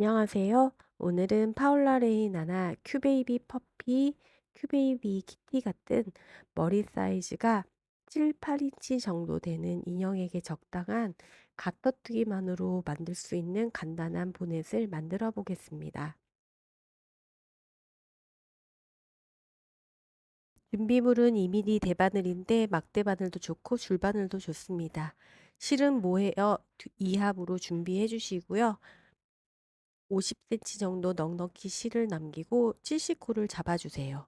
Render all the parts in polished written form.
안녕하세요. 오늘은 파울라 레이나나 큐베이비 퍼피, 큐베이비 키티 같은 머리 사이즈가 7, 8인치 정도 되는 인형에게 적당한 가터뜨기만으로 만들 수 있는 간단한 보넷을 만들어 보겠습니다. 준비물은 2mm 대바늘인데 막대바늘도 좋고 줄바늘도 좋습니다. 실은 모헤어 2합으로 준비해 주시고요. 50cm 정도 넉넉히 실을 남기고 70호를 잡아주세요.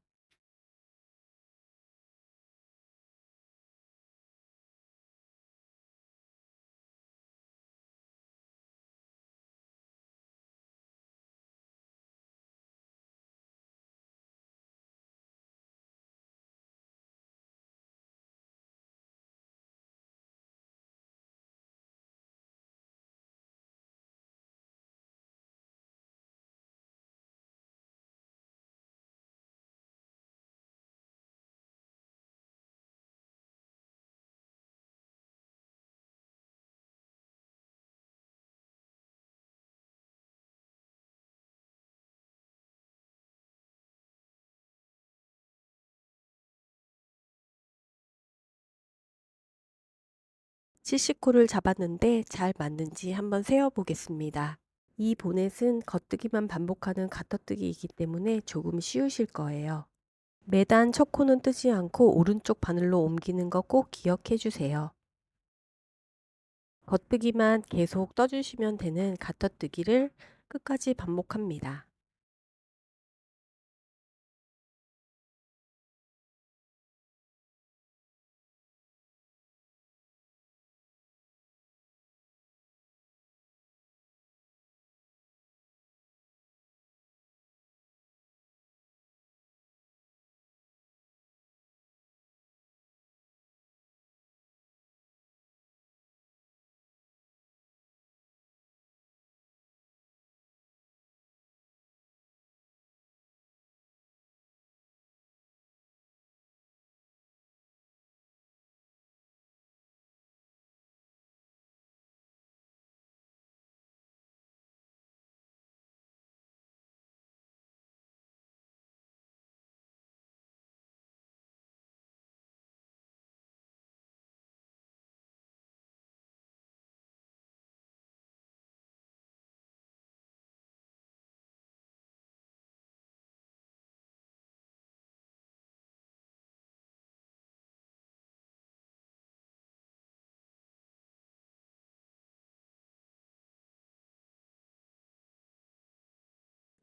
CC코를 잡았는데 잘 맞는지 한번 세어 보겠습니다. 이 보넷은 겉뜨기만 반복하는 가터뜨기이기 때문에 조금 쉬우실 거예요. 매단 첫 코는 뜨지 않고 오른쪽 바늘로 옮기는 거 꼭 기억해 주세요. 겉뜨기만 계속 떠주시면 되는 가터뜨기를 끝까지 반복합니다.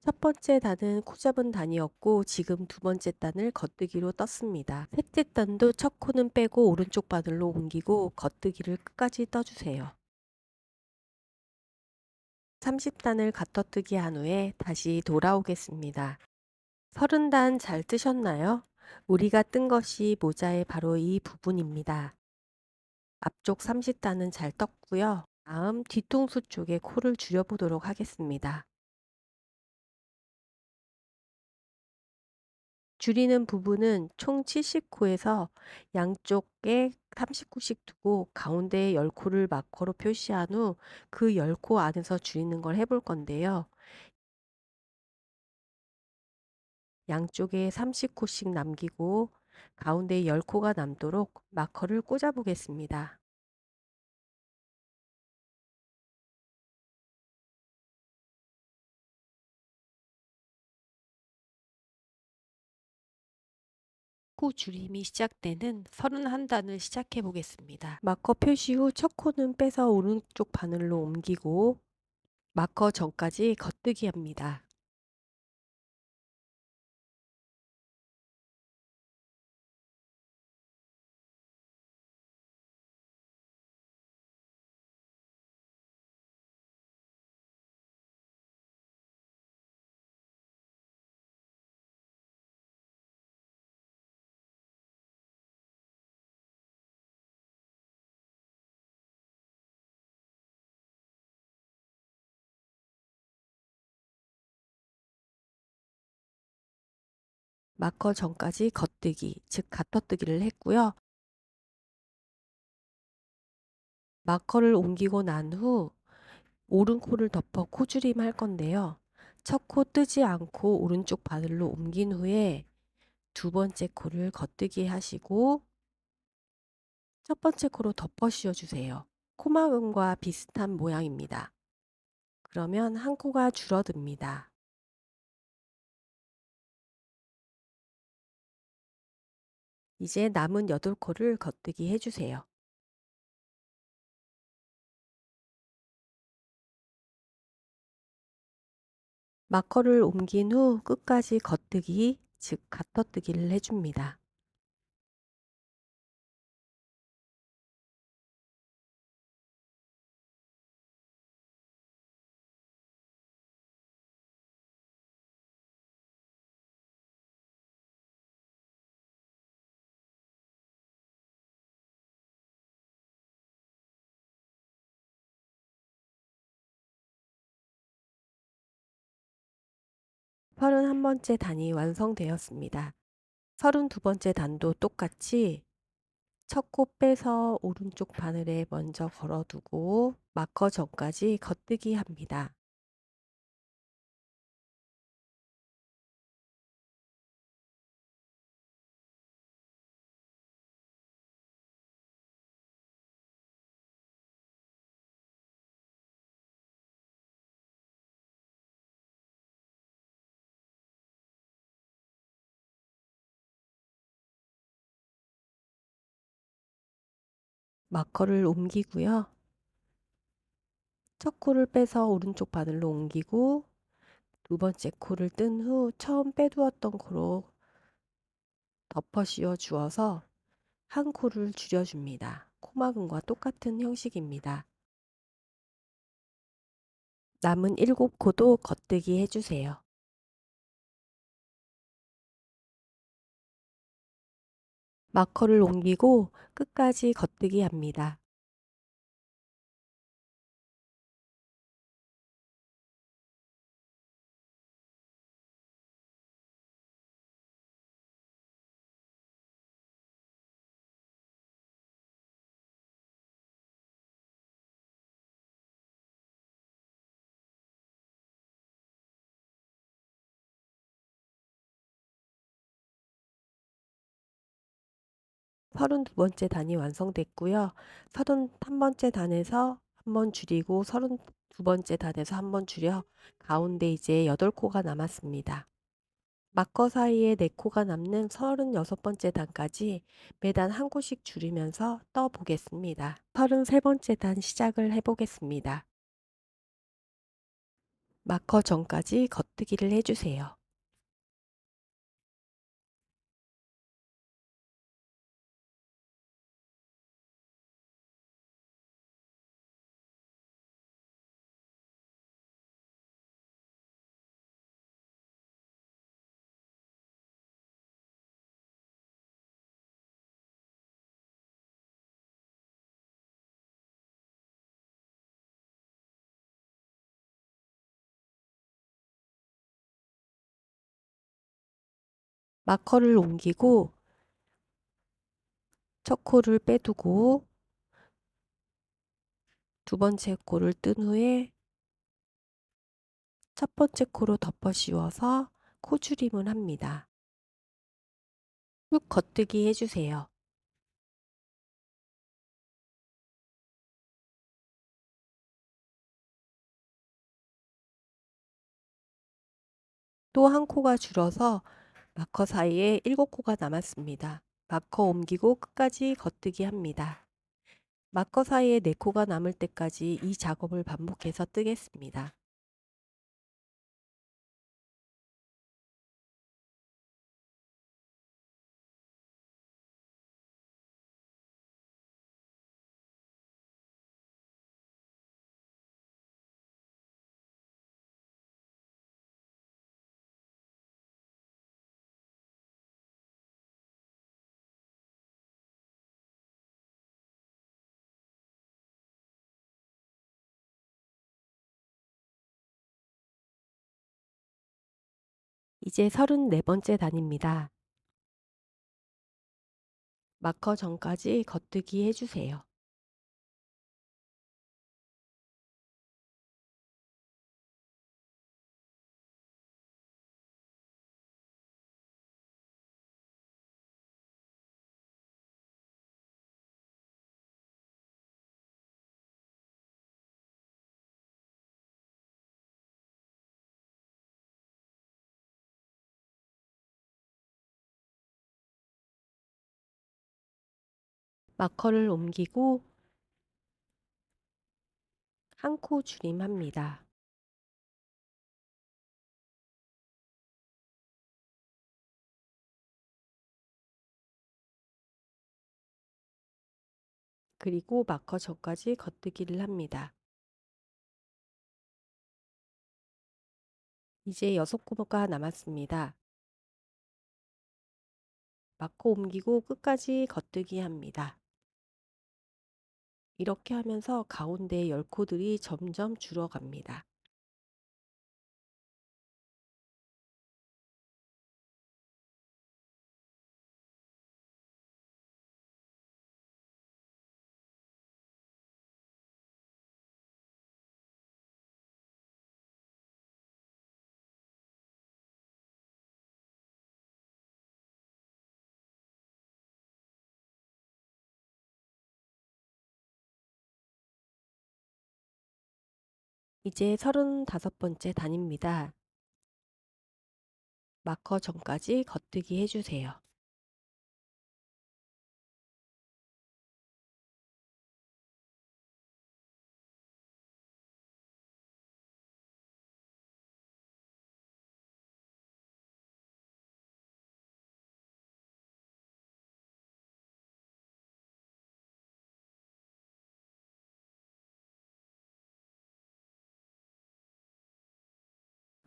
첫 번째 단은 코 잡은 단이었고 지금 두 번째 단을 겉뜨기로 떴습니다. 셋째 단도 첫 코는 빼고 오른쪽 바늘로 옮기고 겉뜨기를 끝까지 떠주세요. 30단을 가터뜨기 한 후에 다시 돌아오겠습니다. 30단 잘 뜨셨나요? 우리가 뜬 것이 모자의 바로 이 부분입니다. 앞쪽 30단은 잘 떴고요. 다음 뒤통수 쪽에 코를 줄여보도록 하겠습니다. 줄이는 부분은 총 70코에서 양쪽에 30코씩 두고 가운데에 10코를 마커로 표시한 후 그 10코 안에서 줄이는 걸 해볼 건데요. 양쪽에 30코씩 남기고 가운데에 10코가 남도록 마커를 꽂아 보겠습니다. 코 줄임이 시작되는 31단을 시작해 보겠습니다. 마커 표시 후 첫 코는 빼서 오른쪽 바늘로 옮기고 마커 전까지 겉뜨기 합니다. 마커 전까지 겉뜨기, 즉 가터뜨기를 했고요. 마커를 옮기고 난 후 오른 코를 덮어 코줄임 할 건데요. 첫 코 뜨지 않고 오른쪽 바늘로 옮긴 후에 두 번째 코를 겉뜨기 하시고 첫 번째 코로 덮어 씌워주세요. 코막음과 비슷한 모양입니다. 그러면 한 코가 줄어듭니다. 이제 남은 8코를 겉뜨기 해주세요. 마커를 옮긴 후 끝까지 겉뜨기, 즉 가터뜨기를 해줍니다. 서른 한 번째 단이 완성되었습니다. 32번째 단도 똑같이 첫 코 빼서 오른쪽 바늘에 먼저 걸어두고 마커 전까지 겉뜨기 합니다. 마커를 옮기고요. 첫 코를 빼서 오른쪽 바늘로 옮기고 두 번째 코를 뜬 후 처음 빼두었던 코로 덮어 씌워 주어서 한 코를 줄여줍니다. 코막음과 똑같은 형식입니다. 남은 7코도 겉뜨기 해주세요. 마커를 옮기고 끝까지 겉뜨기 합니다. 서른두 번째 단이 완성됐고요. 31번째 단에서 한 번 줄이고 32번째 단에서 한 번 줄여 가운데 이제 8코가 남았습니다. 마커 사이에 4코가 남는 36번째 단까지 매단 한 코씩 줄이면서 떠 보겠습니다. 33번째 단 시작을 해보겠습니다. 마커 전까지 겉뜨기를 해주세요. 마커를 옮기고 첫 코를 빼두고 두 번째 코를 뜬 후에 첫 번째 코로 덮어 씌워서 코줄임을 합니다. 쭉 겉뜨기 해주세요. 또 한 코가 줄어서 마커 사이에 7코가 남았습니다. 마커 옮기고 끝까지 겉뜨기 합니다. 마커 사이에 4코가 남을 때까지 이 작업을 반복해서 뜨겠습니다. 이제 34번째 단입니다. 마커 전까지 겉뜨기 해주세요. 마커를 옮기고 한 코 줄임합니다. 그리고 마커 전까지 겉뜨기를 합니다. 이제 6코가 남았습니다. 마커 옮기고 끝까지 겉뜨기 합니다. 이렇게 하면서 가운데 10코들이 점점 줄어갑니다. 이제 35번째 단입니다. 마커 전까지 겉뜨기 해주세요.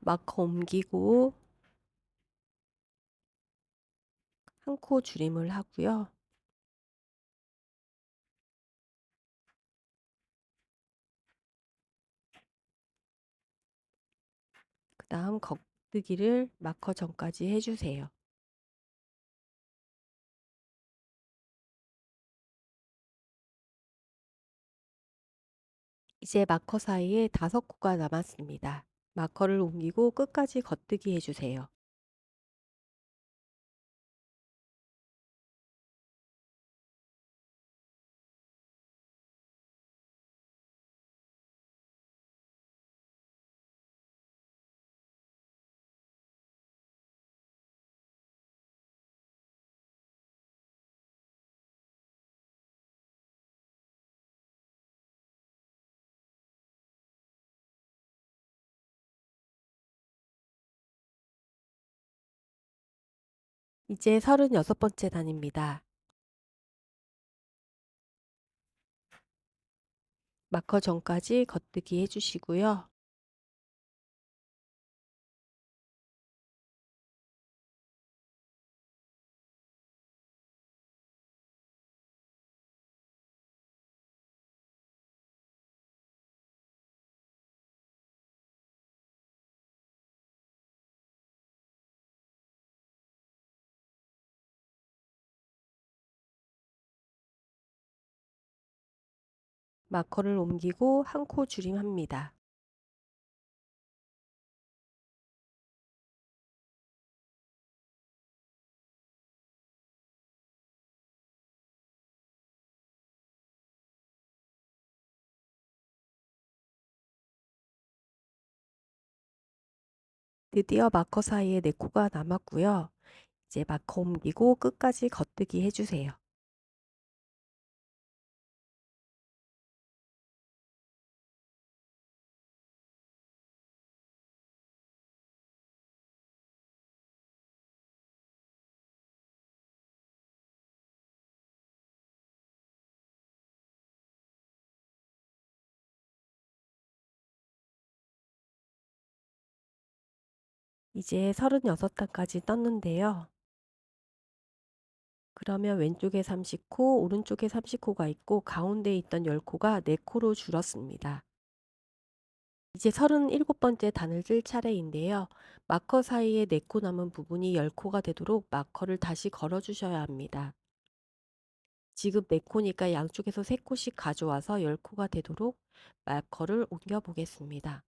마커 옮기고 한 코 줄임을 하고요. 그 다음 겉뜨기를 마커 전까지 해주세요. 이제 마커 사이에 5코가 남았습니다. 마커를 옮기고 끝까지 겉뜨기 해주세요. 이제 36번째 단입니다. 마커 전까지 겉뜨기 해주시고요. 마커를 옮기고 한 코 줄임합니다. 드디어 마커 사이에 4코가 남았고요. 이제 마커 옮기고 끝까지 겉뜨기 해주세요. 이제 36단까지 떴는데요. 그러면 왼쪽에 30코, 오른쪽에 30코가 있고 가운데에 있던 10코가 4코로 줄었습니다. 이제 37번째 단을 뜰 차례인데요. 마커 사이에 4코 남은 부분이 10코가 되도록 마커를 다시 걸어주셔야 합니다. 지금 4코니까 양쪽에서 3코씩 가져와서 10코가 되도록 마커를 옮겨 보겠습니다.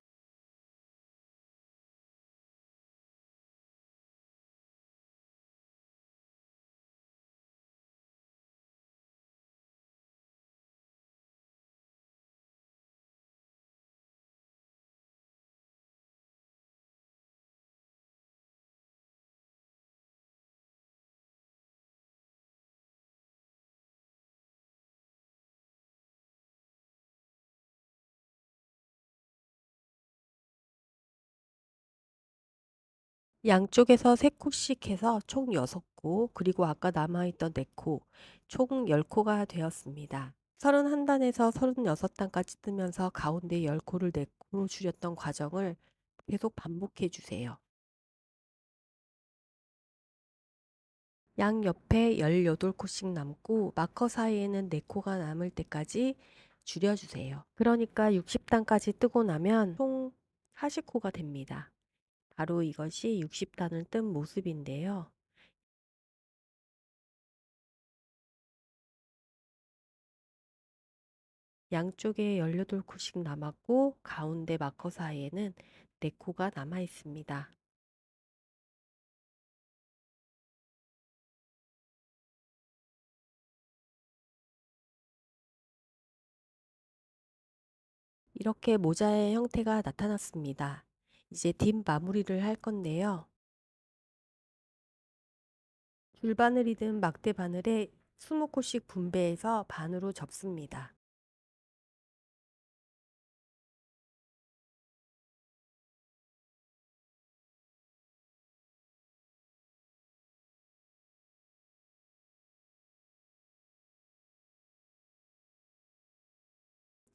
양쪽에서 3코씩 해서 총 6코, 그리고 아까 남아있던 4코, 총 10코가 되었습니다. 31단에서 36단까지 뜨면서 가운데 10코를 4코로 줄였던 과정을 계속 반복해 주세요. 양 옆에 18코씩 남고 마커 사이에는 4코가 남을 때까지 줄여주세요. 그러니까 60단까지 뜨고 나면 총 40코가 됩니다. 바로 이것이 60단을 뜬 모습인데요. 양쪽에 18코씩 남았고 가운데 마커 사이에는 4코가 남아 있습니다. 이렇게 모자의 형태가 나타났습니다. 이제 뒷 마무리를 할 건데요. 줄바늘이든 막대 바늘에 20코씩 분배해서 반으로 접습니다.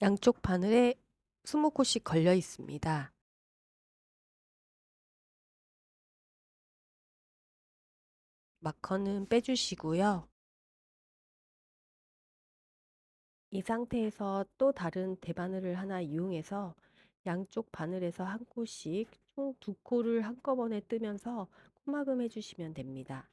양쪽 바늘에 20코씩 걸려 있습니다. 마커는 빼주시고요. 이 상태에서 또 다른 대바늘을 하나 이용해서 양쪽 바늘에서 한 코씩 총 2코를 한꺼번에 뜨면서 코막음 해주시면 됩니다.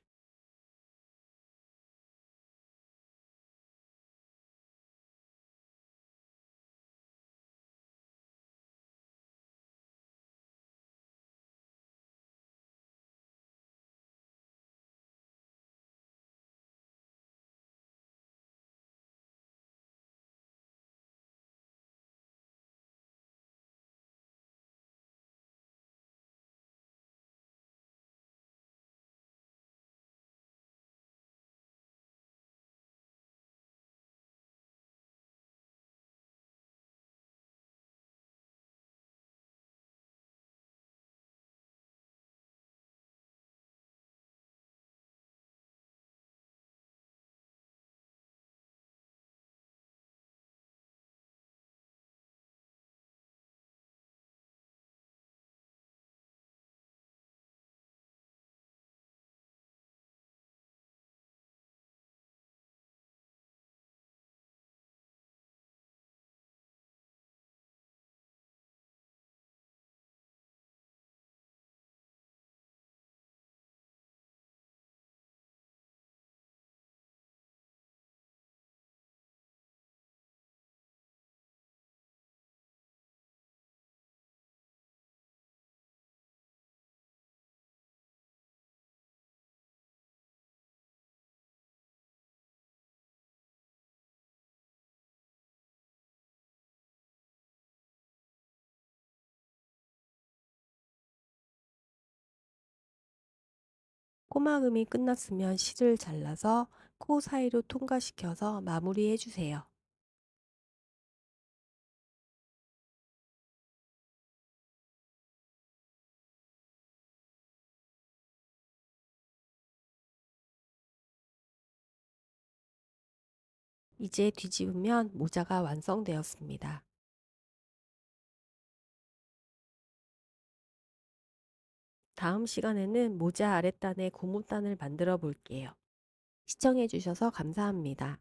코막음이 끝났으면 실을 잘라서 코 사이로 통과시켜서 마무리해 주세요. 이제 뒤집으면 모자가 완성되었습니다. 다음 시간에는 모자 아랫단에 고무단을 만들어 볼게요. 시청해 주셔서 감사합니다.